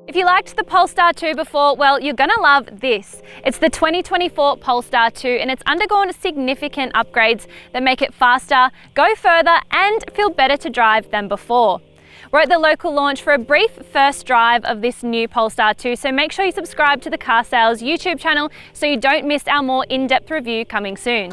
If you liked the Polestar 2 before, well, you're gonna love this. It's the 2024 Polestar 2 and it's undergone significant upgrades that make it faster, go further and feel better to drive than before. We're at the local launch for a brief first drive of this new Polestar 2, so make sure you subscribe to the Car Sales YouTube channel so you don't miss our more in-depth review coming soon.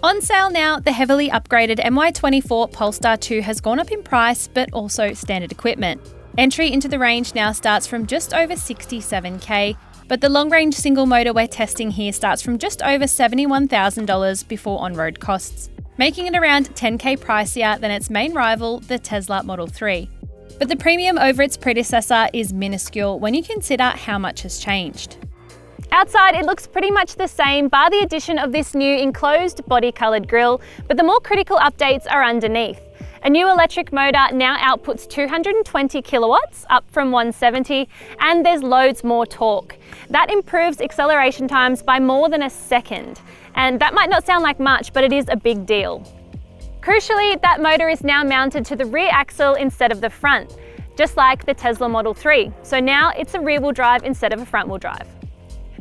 On sale now, the heavily upgraded MY24 Polestar 2 has gone up in price, but also standard equipment. Entry into the range now starts from just over $67,000, but the long-range single motor we're testing here starts from just over $71,000 before on-road costs, making it around $10,000 pricier than its main rival, the Tesla Model 3. But the premium over its predecessor is minuscule when you consider how much has changed. Outside, it looks pretty much the same, bar the addition of this new enclosed body-coloured grille, but the more critical updates are underneath. A new electric motor now outputs 220 kilowatts, up from 170, and there's loads more torque. That improves acceleration times by more than a second. And that might not sound like much, but it is a big deal. Crucially, that motor is now mounted to the rear axle instead of the front, just like the Tesla Model 3. So now it's a rear-wheel drive instead of a front-wheel drive.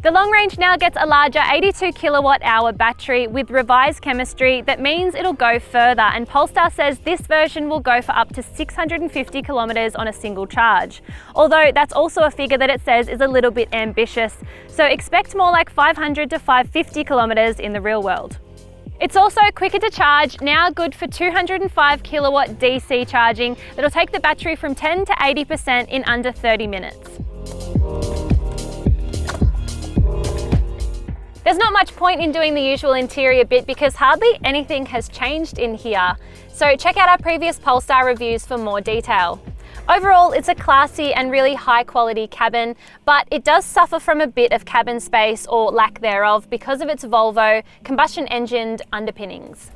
The long range now gets a larger 82 kilowatt hour battery with revised chemistry that means it'll go further, and Polestar says this version will go for up to 650 kilometers on a single charge. Although that's also a figure that it says is a little bit ambitious, so expect more like 500 to 550 kilometers in the real world. It's also quicker to charge, now good for 205 kilowatt DC charging that'll take the battery from 10 to 80% in under 30 minutes. There's not much point in doing the usual interior bit because hardly anything has changed in here, so check out our previous Polestar reviews for more detail. Overall, it's a classy and really high quality cabin, but it does suffer from a bit of cabin space or lack thereof because of its Volvo combustion engined underpinnings.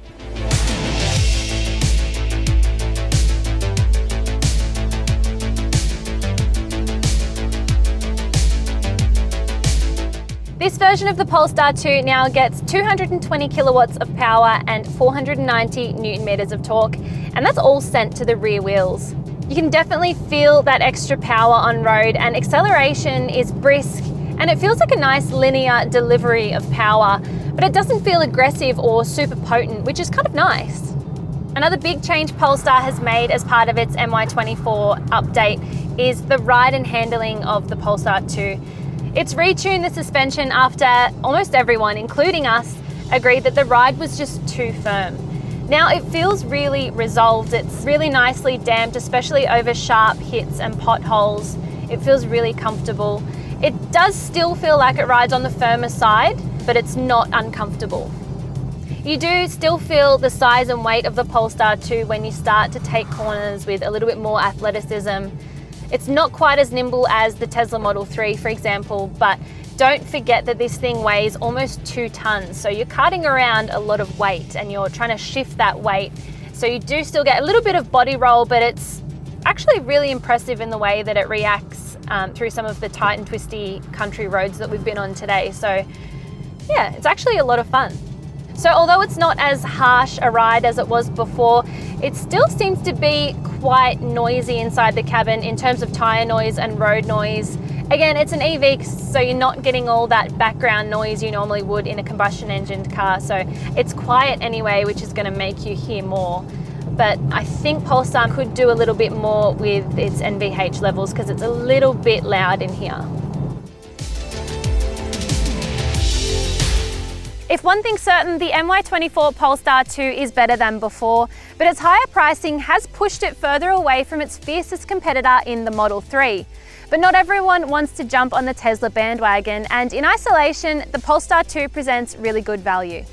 This version of the Polestar 2 now gets 220 kilowatts of power and 490 newton meters of torque, and that's all sent to the rear wheels. You can definitely feel that extra power on road, and acceleration is brisk and it feels like a nice linear delivery of power, but it doesn't feel aggressive or super potent, which is kind of nice. Another big change Polestar has made as part of its MY24 update is the ride and handling of the Polestar 2. It's retuned the suspension after almost everyone, including us, agreed that the ride was just too firm. Now it feels really resolved. It's really nicely damped, especially over sharp hits and potholes. It feels really comfortable. It does still feel like it rides on the firmer side, but it's not uncomfortable. You do still feel the size and weight of the Polestar 2 when you start to take corners with a little bit more athleticism. It's not quite as nimble as the Tesla Model 3, for example, but don't forget that this thing weighs almost 2 tons. So you're carting around a lot of weight and you're trying to shift that weight. So you do still get a little bit of body roll, but it's actually really impressive in the way that it reacts through some of the tight and twisty country roads that we've been on today. So yeah, it's actually a lot of fun. So although it's not as harsh a ride as it was before, it still seems to be quite noisy inside the cabin in terms of tire noise and road noise. Again, it's an EV, so you're not getting all that background noise you normally would in a combustion engined car. So it's quiet anyway, which is going to make you hear more. But I think Polestar could do a little bit more with its NVH levels because it's a little bit loud in here. If one thing's certain, the MY24 Polestar 2 is better than before, but its higher pricing has pushed it further away from its fiercest competitor in the Model 3. But not everyone wants to jump on the Tesla bandwagon, and in isolation, the Polestar 2 presents really good value.